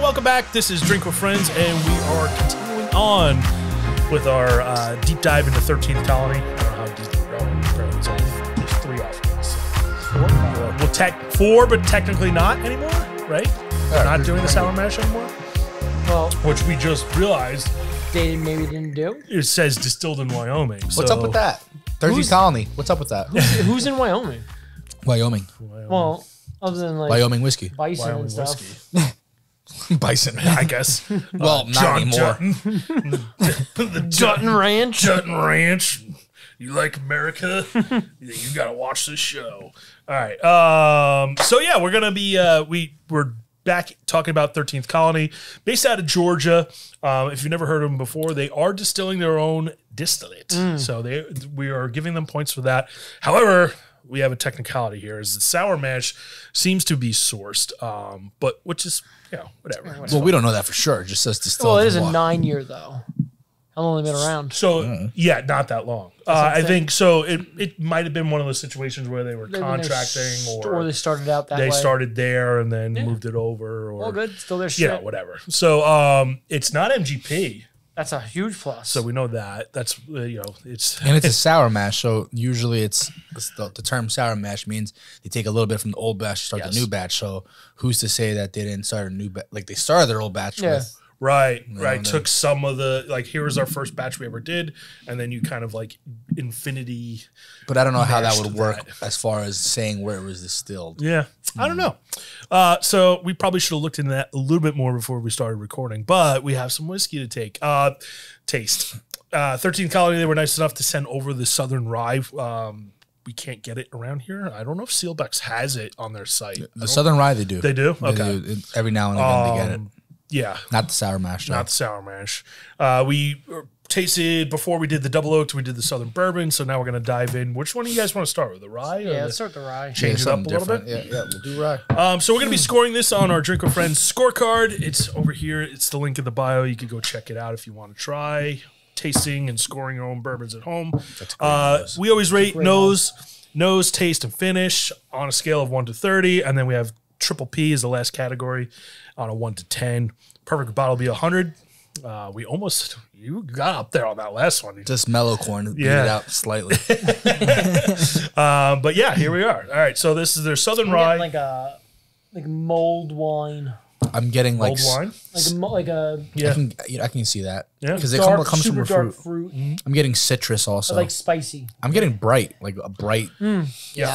welcome back. This is Drink with Friends, and we are continuing on with our deep dive into 13th Colony. I don't know how deep we're going. Apparently it's only there's 3 offerings. 4, but technically not anymore, right? We're not doing the sour mash anymore. Well, which we just realized they maybe didn't do. It says distilled in Wyoming. What's up with that? 13th Colony. What's up with that? Who's in Wyoming? Wyoming. Well, other than like Wyoming whiskey. bison Wyoming and stuff. Bison. I guess. Well, not anymore. The Jutton Ranch. Jutton Ranch. You like America? You got to watch this show. All right. So yeah, we're gonna be we're back talking about 13th Colony, based out of Georgia. If you've never heard of them before, they are distilling their own distillate. So we are giving them points for that. However, we have a technicality here, is the sour mash seems to be sourced, but which is, whatever. Well, we don't know that for sure. It just says distilled. Well, it is a 9-year though. How long have they been around? So yeah, not that long. I think so. It might have been one of those situations where they were contracting, or they started out that way. They started there and then moved it over, or all good, still their shit. Yeah, whatever. So it's not MGP. That's a huge plus. So we know that. That's it's and it's a sour mash. So usually it's the term sour mash means they take a little bit from the old batch, start the new batch. So who's to say that they didn't start a new batch? Like they started their old batch with. Right. Took some of the, like, here was our first batch we ever did, and then you kind of like infinity. But I don't know how that would work as far as saying where it was distilled. Yeah. I don't know. So we probably should have looked into that a little bit more before we started recording, but we have some whiskey to take. Taste. 13th Colony, they were nice enough to send over the Southern Rye. We can't get it around here. I don't know if Sealbeck's has it on their site. The Southern Rye, they do. They do? Okay. They do. Every now and again they get it. Yeah. Not the sour mash. Not the sour mash. We tasted, before we did the double oaked, we did the Southern Bourbon. So now we're going to dive in. Which one do you guys want to start with? The rye? Yeah, let's start the rye. Change it up a little bit? Yeah, we'll do rye. So we're going to be scoring this on our Drink with Friends scorecard. It's over here. It's the link in the bio. You can go check it out if you want to try tasting and scoring your own bourbons at home. We always rate nose, taste, and finish on a scale of 1 to 30. And then we have Triple P is the last category on a 1 to 10. Perfect bottle will be 100. You got up there on that last one. Just mellow corn, beat it out slightly. But yeah, here we are. All right, so this is their Southern Rye. Like mulled wine. I'm getting like wine, like a yeah. I can see that. Yeah, because it comes from dark fruit. fruit. I'm getting citrus also. Like spicy. I'm getting bright, like a bright,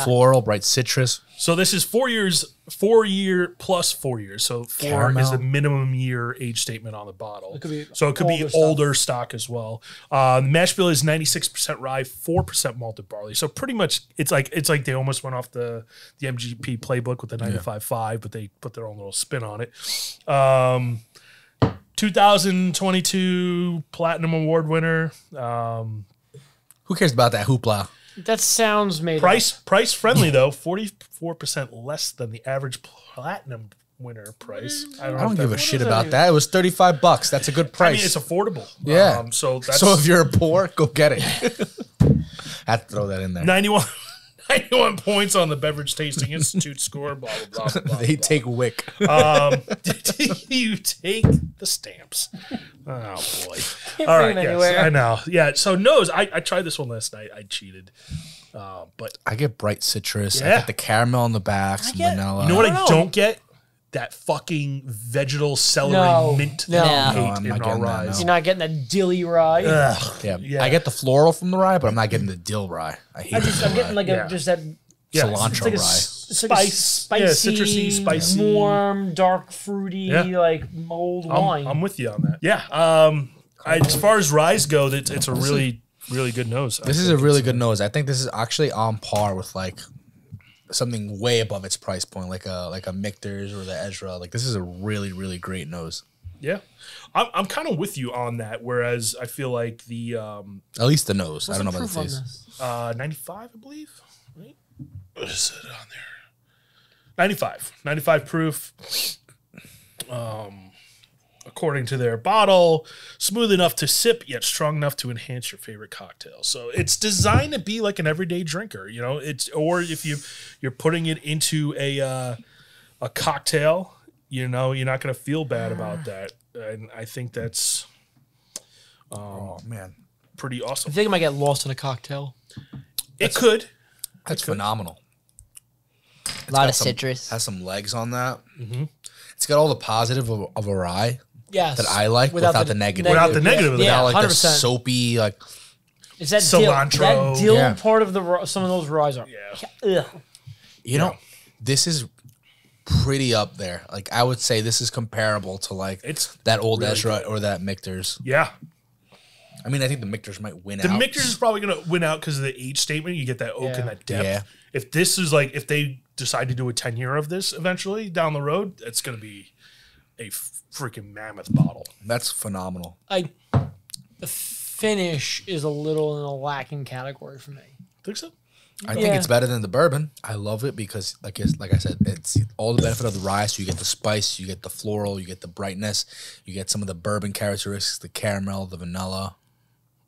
floral, bright citrus. So this is 4 years, 4 plus 4 years. So 4 Caramel. is the minimum year age statement on the bottle. It could be so it could be older stock as well. The mash bill is 96% rye, 4% malted barley. So pretty much it's like they almost went off the MGP playbook with the 95.5, but they put their own little spin on it. 2022 Platinum Award winner. Who cares about that hoopla? That sounds made Price friendly though, 44% less than the average Platinum winner price. I don't give a shit about that. It was $35. That's a good price. I mean, it's affordable. Yeah. So if you're poor, go get it. I have to throw that in there. 91 points on the Beverage Tasting Institute score. Blah blah blah. blah they blah. take wick. You take the stamps. Oh boy. All right. Yes, I know. Yeah. So nose. I tried this one last night. I cheated. But I get bright citrus. I get the caramel in the back, some vanilla. You know what I don't get? That fucking vegetal celery mint that we hate in our rye. You're not getting that dilly rye. Yeah. I get the floral from the rye, but I'm not getting the dill rye. I hate I'm getting like just that cilantro rye. It's like spicy, citrusy, spicy, warm, dark, fruity, like mulled wine. I'm with you on that. Yeah. As far as ryes go, it's a really good nose. This is a really good nose. I think this is actually on par with like something way above its price point, like a Michter's or the Ezra. Like this is a really, really great nose. Yeah, I'm kind of with you on that. Whereas I feel like the at least the nose. I don't know about the taste. 95, I believe. Right? What is it on there? 95 proof. According to their bottle, smooth enough to sip, yet strong enough to enhance your favorite cocktail. So it's designed to be like an everyday drinker, you know. Or if you're putting it into a cocktail, you know, you're not going to feel bad about that. And I think that's Oh man, pretty I awesome. think I might get lost in a cocktail. It could. that's phenomenal. A lot of Some- citrus. Has some legs on that. It's got all the positive of a rye Yes. that I like without the negative. Without the negative of it. Yeah, Without like the 100%. soapy like. It's that Cilantro. That dill Yeah. part of some of those ryes are. Yeah. Ugh. You know, this is pretty up there. Like I would say, this is comparable to like It's that old really Ezra or that Michter's. Yeah. I mean, I think the Michter's might win The out. Michter's is probably going to win out because of the age statement. You get that oak Yeah. and that depth. Yeah. If this is like, if they decide to do a 10-year of this eventually down the road, it's going to be a freaking mammoth bottle. That's phenomenal. The finish is a little in a lacking category for me. Think so? I think it's better than the bourbon. I love it because, like I said, it's all the benefit of the rye. So you get the spice, you get the floral, you get the brightness, you get some of the bourbon characteristics, the caramel, the vanilla.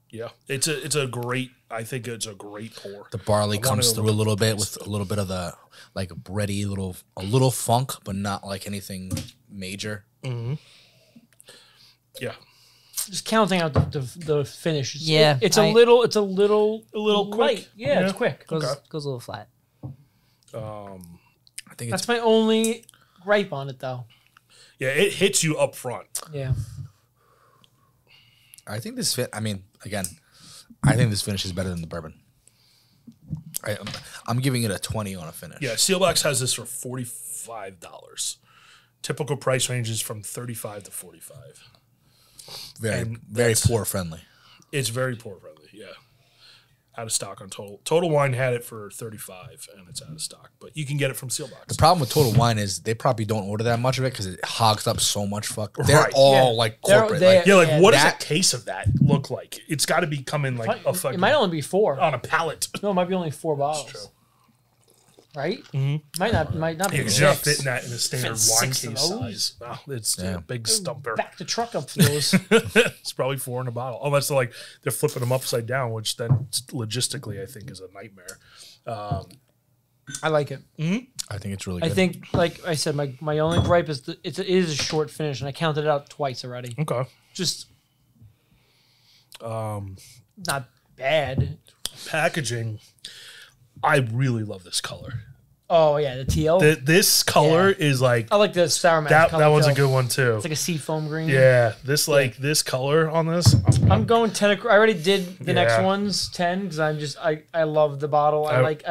Yeah. It's a great, I think it's a great pour. The barley comes to through a little bit with a little bit of the like bready a little funk, but not like anything major. Yeah. Just counting out the finish. Yeah, It's a little quick. light. Yeah, it's Yeah. quick. Goes a little flat. I think That's it's my only gripe on it, though. Yeah, it hits you up front. Yeah. I think this fit. I mean, again, I think this finish is better than the bourbon. I'm giving it a 20 on a finish. Yeah, Sealbox has this for $45. Typical price ranges from $35 to $45. Very poor friendly. It's very poor friendly, yeah. Out of stock on Total. Total Wine had it for $35 and it's out of stock, but you can get it from Sealbox. The problem with Total Wine is they probably don't order that much of it because it hogs up so much. They're Right. all Yeah. like They're- corporate. they're- like, Yeah, like Yeah, what does that- a case of that look like? It's got to be coming like a fucking It might only be 4. on a pallet. No, it might be only 4 bottles. true. Right? Might not be. Yeah, because you're not 6. fitting that in a standard Fit wine 6 of case those. size. Wow, it's Yeah. a big stumper. Back the truck up for those. It's probably 4 in a bottle, unless they're flipping them upside down, which then logistically I think is a nightmare. I like it. I think it's really I good. think, like I said, my only gripe is it is a short finish, and I counted it out twice already. Okay. Just not bad. Packaging. I really love this color. Oh yeah, the teal. This color is like I like the sour mash. that. color That one's a too. good one too. It's like a seafoam green. Yeah, this color on this. I'm going 10. I already did the next Yeah. one's 10 because I love the bottle. I like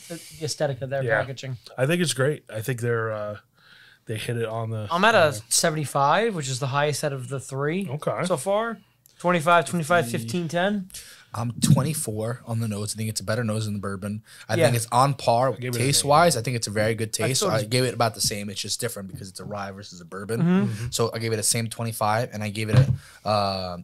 the aesthetic of their Yeah. packaging. I think it's great. I think they hit it on the. I'm at a 75, which is the highest out of the 3 Okay. so far. 25, 15, 10. I'm 24 on the nose. I think it's a better nose than the bourbon. I Yeah. think it's on par gave it an taste wise. I think it's a very good taste. thought I it- gave it about the same. It's just different because it's a rye versus a bourbon. Mm-hmm. So I gave it a same 25, and I gave it a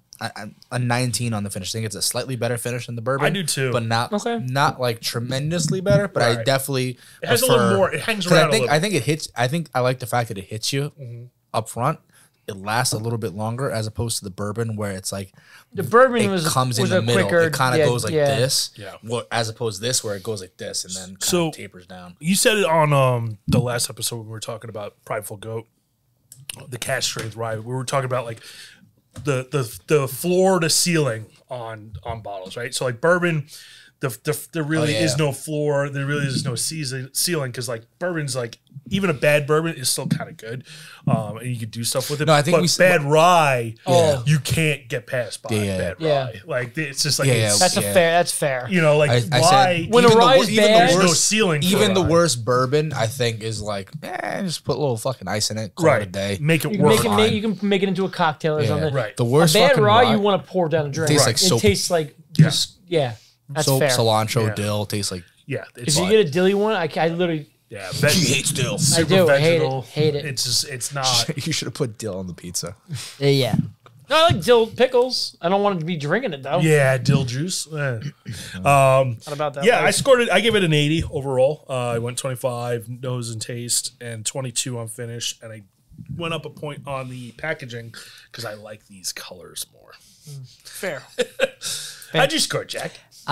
19 on the finish. I think it's a slightly better finish than the bourbon. I do too. but not Okay. not like tremendously better. But I Right. definitely It has a little prefer- more. It hangs 'cause around I think a little. I think it hits. I think I like the fact that it hits you Mm-hmm. up front. It lasts a little bit longer as opposed to the bourbon where it's like The bourbon it was comes in a the middle. quicker. It kind of goes like this. Yeah. Well, as opposed to this where it goes like this and then kind So- of tapers down. You said it on the last episode when we were talking about Prideful Goat, the cask strength rye. We were talking about like the floor to ceiling on bottles, right? So like bourbon, there really is no floor. There really is no ceiling because like bourbon's like even a bad bourbon is still kind of good, and you could do stuff with it. No, I think but bad rye, Oh. you can't get past by Yeah. bad Yeah. rye. Like it's just like Yeah, it's, That's Yeah. That's fair. you know, like I said- rye. When a even the rye wor- is even the bad- there's no worst- ceiling. for Even the rye. worst bourbon, I think, is like, just put a little fucking ice in it, call it a right? day. Make it You can work. you can make it into a cocktail or Yeah. something. Right. The A worst bad fucking rye, rye you want to pour down a drink. tastes like it soap. tastes like Yeah. just that's soap, fair. cilantro, Yeah. dill, tastes like. Yeah, If it's you get a dilly one, I literally yeah. You hate dill. Super do. I hate it. vegetal. Hate it. It's just it's not. You should have put dill on the pizza. Yeah. no, I like dill pickles. I don't want to be drinking it though. Yeah, dill juice. Not about that. Yeah, I life. scored it. I gave it an 80 overall. I went 25 nose and taste and 22 on finish, and I went up a point on the packaging because I like these colors more. fair. How'd you score, Jack? You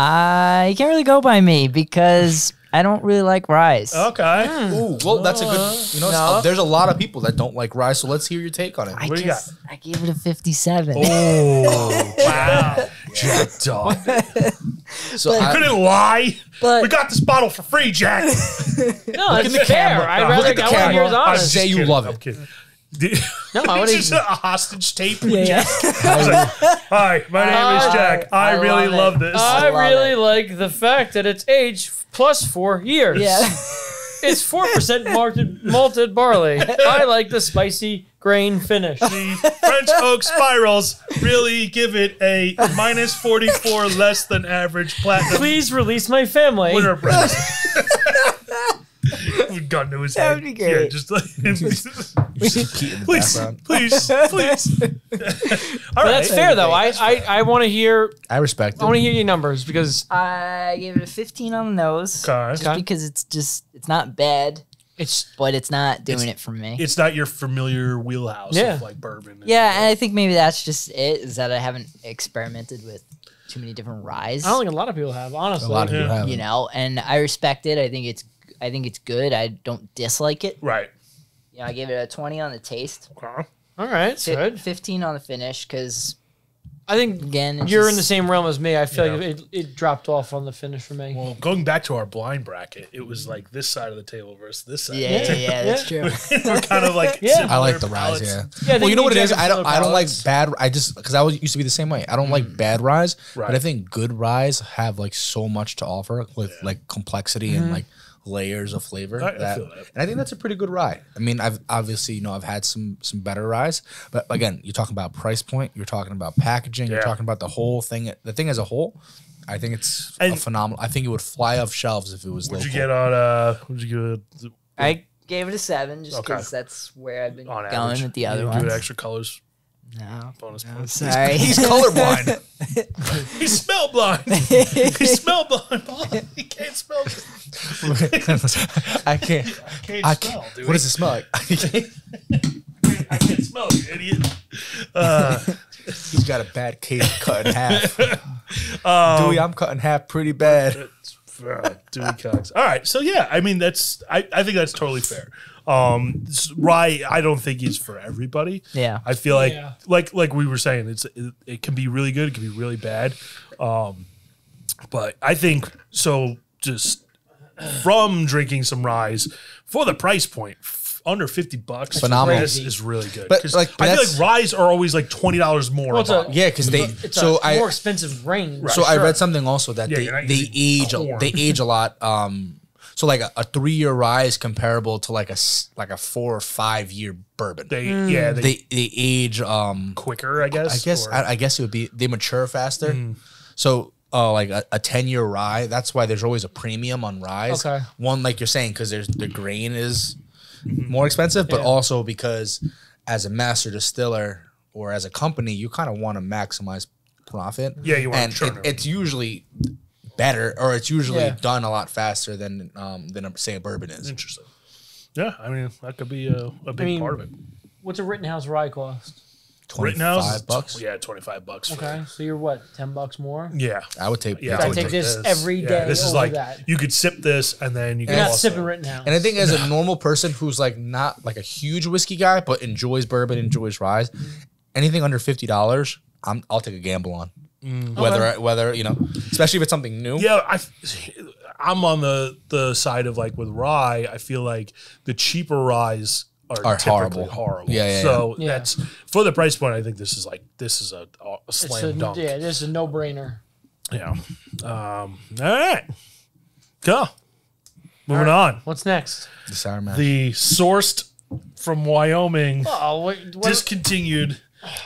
can't really go by me because I don't really like Rise. Okay. Ooh, well, that's a good. You know, No. there's a lot of people that don't like rye, so let's hear your take on it. I What do you just I gave it a 57. Oh, wow. Jack Dog. So You I, couldn't lie. But- We got this bottle for free, Jack. No, in it's the fair. camera. I'd Look rather at the I want to hear his camera. honest. Say you love it. I'm kidding. No, I It's wanna- just a hostage tape. Yeah, yeah. Hi, my name is Jack. I really love love it. this. I love really it. like the fact that it's aged plus 4 years. Yeah. It's 4% malted barley. I like the spicy grain finish. The French oak spirals really give it a minus 44 less than average platinum Please release my family. winter prize. Gun to his That head. would be great. Yeah, just like, you see Pete in the please, background. please. All But that's fair though. I want to hear. I respect I want to it. hear your numbers because I gave it a 15 on the nose. Okay. Just Okay. because it's not bad, it's but it's not doing it for me. It's not your familiar wheelhouse Yeah. of like bourbon. Yeah, and I think maybe that's just it, is that I haven't experimented with too many different ryes. I don't think a lot of people have, honestly. A lot of people Yeah. have. You know, and I respect it. I think it's good. I don't dislike it. Right. You know, I gave it a 20 on the taste, Okay. All right, it's good. 15 on the finish, because I think again, it's you're in just- the same realm as me. I feel Yeah. like it dropped off on the finish for me. Well, going back to our blind bracket, it was like this side of the table versus this side. Yeah, yeah, that's true. We're kind of like Yeah. similar I like the rise, palates. yeah. Yeah, I Well, think you know what it is? Jack I and don't. Phil I don't like palates. bad. I just because used to be the same way. I don't like bad rise, Right. but I think good rise have like so much to offer with like complexity and like layers of flavor. I that, feel that. and I think that's a pretty good rye. I mean, I've obviously I've had some better ryes, but again, you're talking about price point. You're talking about packaging. You're Yeah. talking about the whole thing. The thing as a whole. I think it's a And- phenomenal. I think it would fly off shelves if it was What'd local. you get on? What'd you get I gave it a 7 just Okay. because that's where I've been on going average? with the You other didn't ones. give it extra colors. No, Bonus I'm points. sorry. He's colorblind. He's smell blind. He's smell blind. He can't smell. I can't. Can't I smell, can't. dude. What does it smell like? I can't smell, you idiot. He's got a bad case of cut in half. Dewey, I'm cutting half pretty bad. Dewey Cox. All right, so yeah, I mean that's I think that's totally fair. Rye, I don't think is for everybody. Yeah. I feel like Yeah. like we were saying, it can be really good, it can be really bad. But I think so. Just from drinking some ryes for the price point. Under $50, Phenomenal. This is really good. But, 'Cause like, I feel that's- like ryes are always like $20 more. Well, a it's a- bottle. Yeah, because they. It's So a more I. expensive range. So I sure. read something also that Yeah, you're not they using age. corn. They age a lot. So like a 3-year rye is comparable to like a 4 or 5 year bourbon. They They age. quicker, I guess. or- I guess it would be they mature faster. So like a 10-year rye, that's why there's always a premium on ryes. Okay. One, like you're saying, because there's the grain is more expensive, but Yeah. also because as a master distiller or as a company, you kind of want to maximize profit. Yeah, you wanna and churn it. it's usually better, or it's usually Yeah. done a lot faster than say a bourbon is. Interesting. Yeah, I mean that could be a big mean, part of it. What's a Rittenhouse rye cost? Rittenhouse, $25. Yeah, $25. for Okay, so you're what, $10 more? it. Yeah. I would take. Yeah, I I would take take this every day This is over like that. you could sip this and then you You're can not also, sipping Rittenhouse. And I think as a normal person who's like not like a huge whiskey guy, but enjoys bourbon, enjoys ryes, anything under $50, I'll take a gamble on. Whether especially if it's something new. Yeah, I'm on the side of like with rye. I feel like the cheaper ryes are typically horrible. Yeah. So Yeah. that's for the price point. I think this is a It's slam dunk. Yeah, this is a no-brainer. Yeah. All right. Cool. Moving on. What's next? The sour mash. The sourced from Wyoming, Oh, what discontinued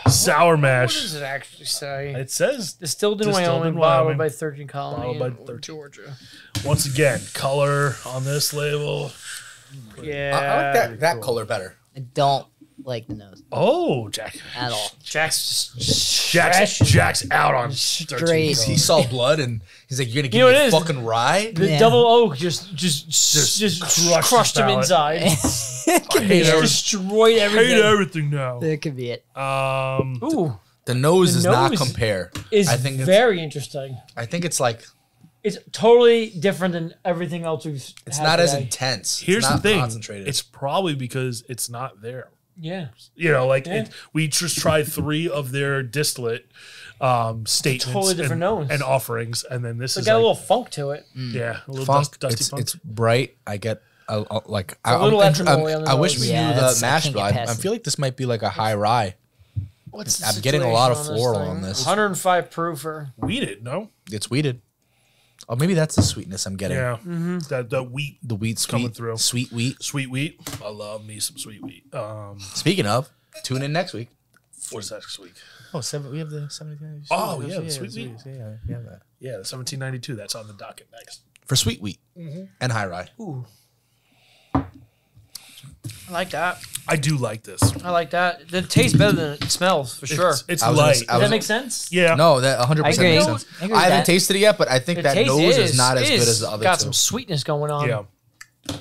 sour does mash. it actually say? It says Distilled in Distilled Wyoming, in bottled Wyoming, by 13 Colony bottled by in 13. Georgia. once again color on this label. Yeah. I like that color better. I don't like the nose Oh, Jack. at all. Jack's just Jack's out on Straight. 13 He colors. saw blood and he's like, "You're gonna give know what me it is? fucking rye." the Yeah. double oak just crushed him palate. inside. I hate Just everything. destroyed Hate everything. everything now. That could be it. Ooh, The nose The does not nose compare. is I think very interesting. I think it's like It's totally different than everything else we've. It's had not as today. intense. Here's it's the not thing. Concentrated. It's probably because it's not there. Yeah. You know, like Yeah. we just tried 3 of their distillate statements Totally different notes. and offerings, and then this It's is got like, a little funk to it. yeah, a little funk. dusty funk. It's bright. I get like a little ethanol on the I wish nose. we Yeah, knew the that's- I mash can't bill. get I past it. feel like this might be like a high rye. What's the I'm getting a lot of situation floral thing? on this. 105 proofer. Weeded, no? It's wheated. Oh, maybe that's the sweetness I'm getting. Yeah, that wheat, The wheat's coming sweet, through. Sweet wheat. sweet wheat. I love me some sweet wheat. Speaking of, tune in next week. What's that next week? Oh, we have the 17. Oh, yeah, the sweet wheat. Yeah, we have that. Yeah, the 1792. That's on the docket next. For sweet wheat and high rye. Ooh. I like that. I do like this. I like that. It tastes better than it smells, for sure. It's I was gonna light. say- Does that make sense? Yeah. No, that 100% I agree. makes I sense. agree with I haven't that. tasted it yet, but I think The that taste nose is not as it good as the other got two. some sweetness going on. Yeah.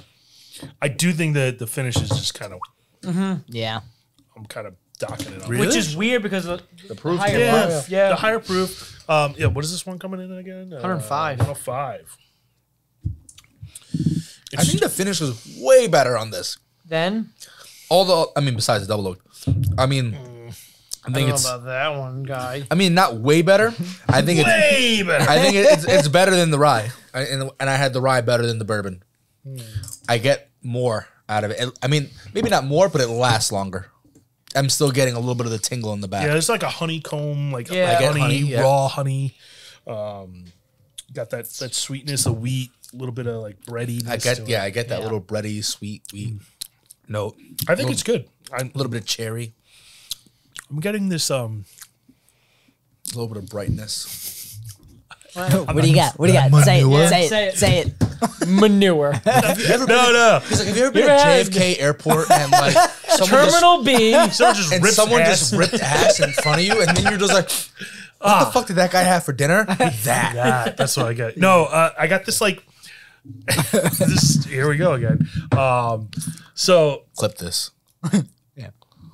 I do think that the finish is just kind of. Yeah. I'm kind of docking it up. Really? Which is weird because of the proof higher Yeah, proof. Yeah. the higher proof. Yeah, what is this one coming in again? 105. 105. I think the finish was way better on this. Then Besides the double oak. I mean, I I think don't know it's. about that one, guy. I mean, not way better. I think it's. Way better. I think it's better than the rye, and I had the rye better than the bourbon. I get more out of it. I mean, maybe not more, but it lasts longer. I'm still getting a little bit of the tingle in the back. Yeah, there's like a honeycomb, like, Yeah. like I get honey, honey, yeah. raw honey. Got that sweetness of wheat, a little bit of like breadiness. I get to I it. get that Yeah. little bready, sweet wheat note. I think it's good. I'm A little bit of cherry, getting this. a little bit of brightness. What do you got? What do you got? Say Manure? it. Say Say it. it. Say it. Manure. No. He's like, have you ever been You at ever had- JFK Airport and like someone Terminal B. Someone just and rips someone ass. just ripped ass in front of you, and then you're just like, what the fuck did that guy have for dinner? That. That's what I got. No, I got this like. Here we go again. So Clip this.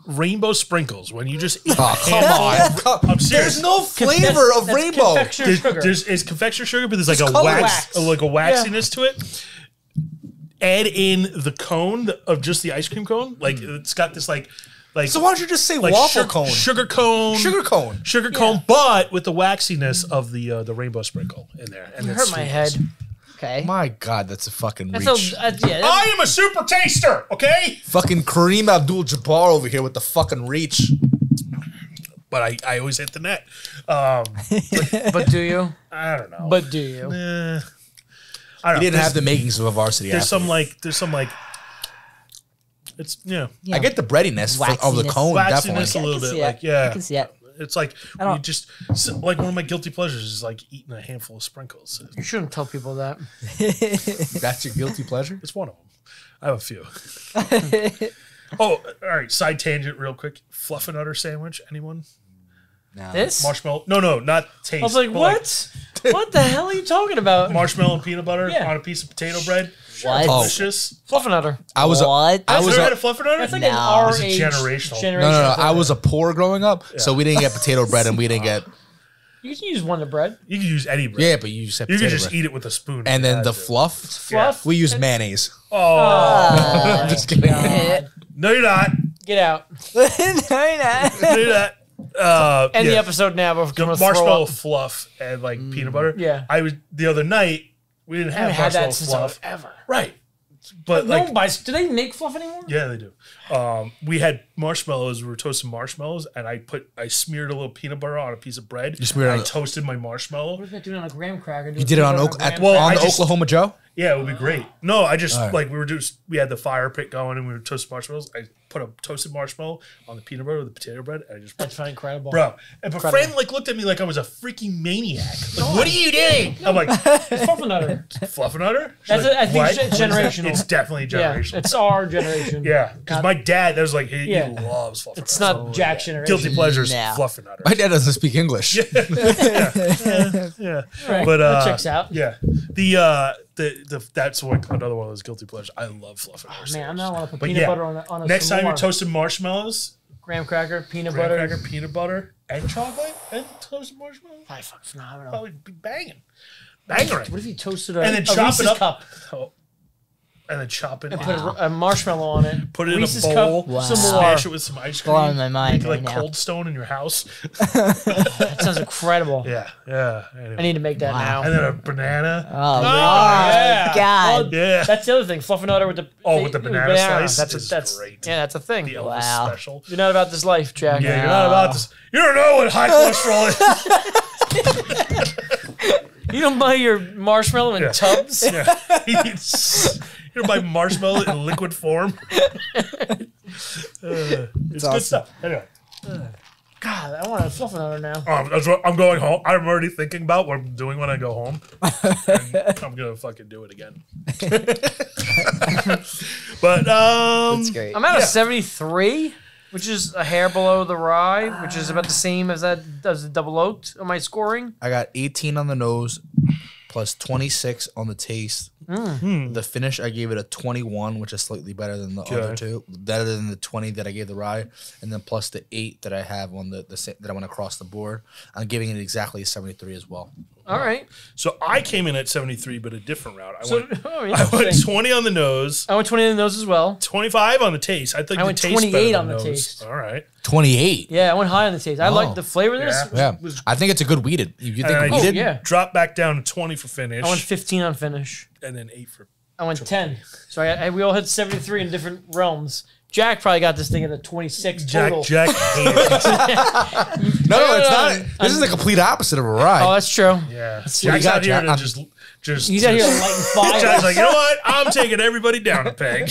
rainbow sprinkles when you just eat. Oh, come on. I'm serious. There's no flavor of That's rainbow. confectionerry sugar. It's confectionery sugar, but there's like Just a color wax, wax. like a waxiness to it. Add in the cone of just the ice cream cone, like it's got this like So why don't you just say like waffle sugar, cone? sugar cone, Sugar cone. cone, but with the waxiness of the rainbow sprinkle in there. And It it's hurt my sweetness. head. Okay. My God, that's a fucking That's reach. yeah. I am a super taster, okay? Fucking Kareem Abdul-Jabbar over here with the fucking reach. But I always hit the net. But do you? I don't know. But do you? I don't He know. didn't There's- have the makings of a varsity There's athlete. some like it's I get the breadiness of the Waxiness. cone, waxiness definitely. a I little can bit. see Like that. I yeah, can see that. it's like don't- you just like one of my guilty pleasures is like eating a handful of sprinkles. You shouldn't tell people that. That's your guilty pleasure? It's one of them. I have a few. Oh, all right. Side tangent, real quick. Fluff and Udder sandwich. Anyone? This? Marshmallow? No, not taste. I was like, but, what? What the hell are you talking about? marshmallow and peanut butter Yeah. on a piece of potato bread. What? Delicious. Fluffernutter. I was What? I was Never a, had a Fluff and Udder? That's like No. an our It's a age generational. no. I was a poor growing up, so we didn't get potato bread and we didn't get You can use Wonder Bread. You can use any bread. yeah, but you said You potato can just bread. eat it with a spoon. And if you then had the to. fluff, Fluff. we use mayonnaise. Oh, Just kidding. no, you're not. Get out. No, you're not. No, you're not. End Yeah. the episode now. We're The gonna throw marshmallow up. fluff and like peanut butter. Yeah. I was the other night. We didn't I haven't have had marshmallow that since I was fluff. ever. Right. But No like, one buys. Do they make fluff anymore? yeah, they do. We had marshmallows. We were toasting marshmallows, and I smeared a little peanut butter on a piece of bread. You smeared it I on- toasted my marshmallow. What if they do it on a graham cracker? You did it on graham on the just- Oklahoma Joe? Yeah, it would be great. No, I just All right. like we had the fire pit going, and we were toasting marshmallows. I put a toasted marshmallow on the peanut butter with the potato bread, and I just That's fucking incredible. bro. And my friend like looked at me like I was a freaking maniac. Like, what are you doing? I'm like, It's Fluffernutter. fluffing udder. That's She's I think "What? it's generational. It's definitely Yeah, generational. it's our generation. Yeah, because my dad, that was like he Yeah. loves fluffing. It's udder. not Jack's generation. Guilty pleasures, No. fluffing udder. My dad doesn't speak English. Yeah, Right. but That checks out. Yeah, the that's another one of those guilty pleasures. I love fluffing udder. Man, I'm not want to put But peanut yeah, butter on a Next time you're s'more. toasting marshmallows, graham cracker, peanut graham butter. cracker, peanut butter, and chocolate, and toasted marshmallows, Probably fucking phenomenal. probably be banging. Banger it. What if you toasted And then a chop Reese's it up. cup Oh. And then chop it. and put a marshmallow on it? Put it Reese's in a bowl. cup, Wow. some more. Smash it with some ice cream. Blowing my mind Make it right like now. Cold Stone in your house. That sounds incredible. Yeah. Anyway. I need to make that Wow. now. And then a banana. Oh, yeah. God. Well, Yeah. That's the other thing. Fluffernutter with the With the banana slice. That's great. Yeah, that's a thing. The Elvis Wow. special. You're not about this life, Jack. Yeah, you're not about this. You don't know what high cholesterol is. You don't buy your marshmallow in tubs. Yeah. You don't buy marshmallow in liquid form. It's good awesome. stuff. Anyway. God, I want a Fluffernutter now. I'm going home. I'm already thinking about what I'm doing when I go home. And I'm gonna fucking do it again. But That's great. I'm at a 73, which is a hair below the rye, which is about the same as the double oaked on my scoring. I got 18 on the nose, plus 26 on the taste. The finish, I gave it a 21, which is slightly better than the other two. Better than the 20 that I gave the rye, and then plus the 8 that I have on that I went across the board. I'm giving it exactly a 73 as well. All right. so I came in at 73, but a different route. I So, went oh, I went interesting. 20 on the nose, I went 20 in the nose as well. 25 on the taste. I think I the went taste 28 better than on the nose. taste. All right. 28. Yeah, I went high on the taste. I like the flavor of this. Yeah. Yeah, I think it's a good weeded. You And think I weeded? yeah. dropped back down to 20 for finish, I went 15 on finish. and then 8 for. I went 10. So we all hit 73 in different realms. Jack probably got this thing at a 26 total. Jack hated it. No, it's not. This is the complete opposite of a rye. Oh, that's true. Yeah, what Jack's you got, out here Jack? to I'm- just. He's out here lighting fire. Jack's like, you know what? I'm taking everybody down a peg.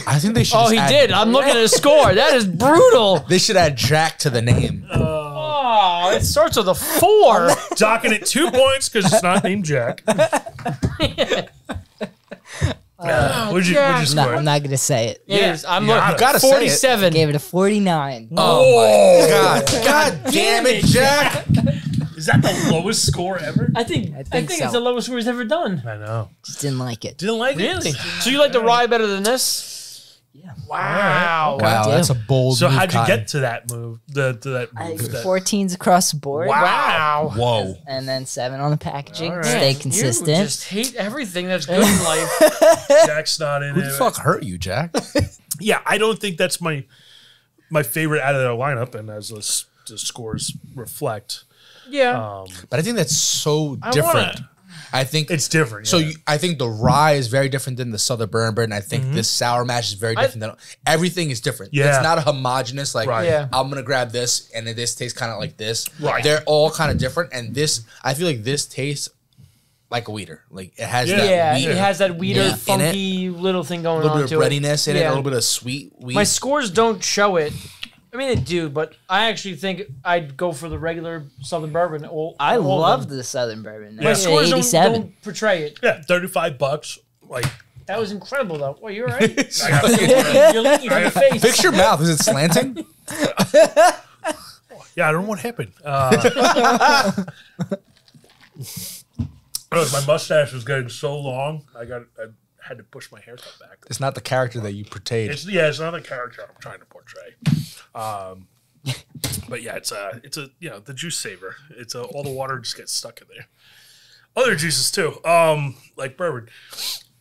I think they should. Oh, just he add- did. I'm looking at his score. That is brutal. They should add Jack to the name. Oh, it starts with a 4. Docking it 2 points because it's not named Jack. What'd you No, score? I'm not gonna say it. It is. I'm you looking. gotta say it. 47. Gave it a 49. Oh, my God. God damn it, Jack. Is that the lowest score ever? I think think it's so. the lowest score he's ever done. I know. Just didn't like it. Didn't like Really? it. So you like the rye better than this? Yeah. Wow. Wow, damn. that's a bold So move, how'd you Cotton. get to that move? To that I, move. That, 14s across the board. Wow. Whoa. And then 7 on the packaging. All right. Stay You consistent. just hate everything that's good in life. Jack's not in Who it. the fuck hurt you, Jack? Yeah, I don't think that's my favorite out of their lineup, and as the scores reflect, Yeah. But I think that's so I different. wanna- I think it's different. so. yeah. I think the rye is very different than the Southern Bourbon, and I think this sour mash is very different than everything is different. Yeah. It's not a homogenous like Right. Yeah. I'm gonna grab this and then this tastes kind of like this. Right. They're all kind of different, and this I feel like this tastes like a weeder. Like it has that Yeah, wheat, it has that weeder, Yeah. In it. funky little thing a going little on bit to of it. breadiness in it, Yeah. a little bit of sweet wheat. My scores don't show it. I mean, they do, but I actually think I'd go for the regular Southern Bourbon. I all of love them. the Southern Bourbon. My Yeah. scores 87. don't portray it. Yeah, $35. Like, That was incredible, though. Well, you're right. I got, You're looking at your face. Fix your mouth. Is it slanting? yeah, I don't know what happened. My mustache was getting so long. I had to push my haircut back. It's not the character that you portrayed. It's not a character I'm trying to portray. But yeah, it's a the juice saver. It's all the water just gets stuck in there. Other juices too, like bourbon.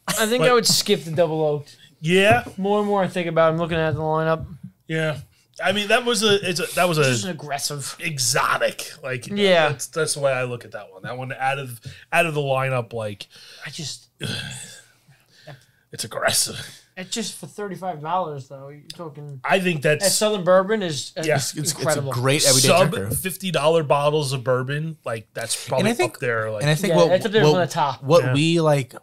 I think I would skip the double oaked. Yeah, More and more I think about it, I'm looking at the lineup. yeah. I mean, that was Just an aggressive. exotic. Like, Yeah. that's the way I look at that one. That one out of the lineup, like it's aggressive. It's just for $35 though. You're talking. I think That that's Southern Bourbon is It's a incredible. great everyday sub drinker. $50 bottles of bourbon. Like that's probably I think- up there. Like, And I think Yeah, it's up there from the top. What Yeah. we like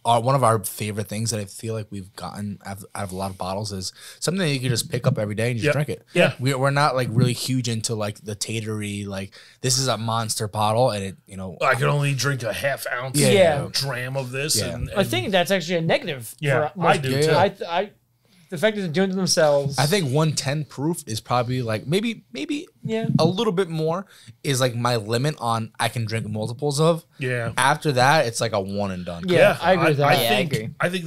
are one of our favorite things that I feel like we've gotten out of a lot of bottles is something that you can just pick up every day and just Yep. drink it. Yeah. We're not like really huge into like the tatery, like this is a monster bottle and it, I can only drink a half ounce, Yeah. dram of this. Yeah. And I think that's actually a negative. Yeah, for most I do, people. too. The fact that they're doing it themselves. I think 110 proof is probably like maybe Yeah. a little bit more is like my limit on I can drink multiples of. yeah. After that, it's like a one and done. Yeah, I agree with that. Yeah, I think, agree. I think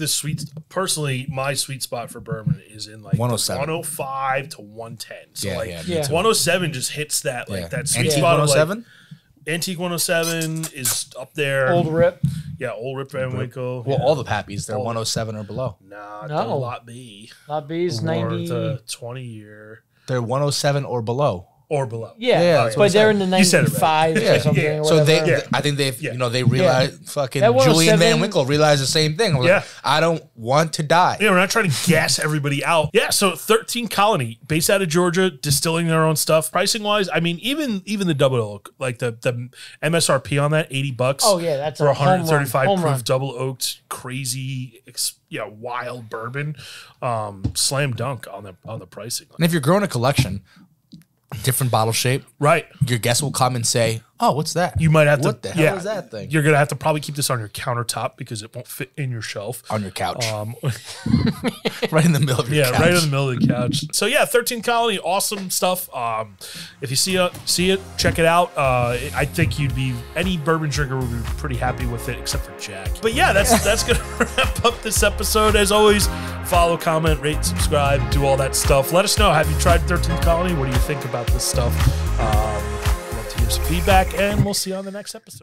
personally, my sweet spot for bourbon is in like 107. 105 to 110. So Yeah, like yeah, me too. 107 just hits that like Yeah. that sweet Antique spot of like 107? Antique 107 is up there. Old Rip. Yeah, Old Rip Van Winkle. Well, yeah. all the Pappies, they're 107 or below. Nah, No. the Lot B. Lot B's Or 90. the 20-year. They're 107 or below. Or below. Yeah, Yeah, that's what but they're in the You said it right. 95s Yeah. or something. Yeah. Or So whatever. Yeah. I think they've, Yeah. they realized fucking That Julian 107 Van Winkle realized the same thing. I was Yeah. like, I don't want to die. Yeah, we're not trying to gas everybody out. Yeah, so 13 Colony, based out of Georgia, distilling their own stuff. Pricing wise, I mean, even the double oak, like the MSRP on that, $80. Oh, yeah, that's for a home run. 135 Home proof run. double oaked, crazy, wild bourbon. Slam dunk on the pricing. And if you're growing a collection, different bottle shape, Right. your guest will come and say, "Oh, what's that? You might have to. What the hell is that thing?" You're gonna have to probably keep this on your countertop because it won't fit in your shelf. On your couch, Um, right in the middle of your yeah, couch. right in the middle of the couch. So yeah, 13 Colony, awesome stuff. If you see it, check it out. I think any bourbon drinker would be pretty happy with it, except for Jack. But yeah, that's gonna wrap up this episode. As always, follow, comment, rate, subscribe, do all that stuff. Let us know. Have you tried 13 Colony? What do you think about this stuff? Love to hear some feedback, and we'll see you on the next episode.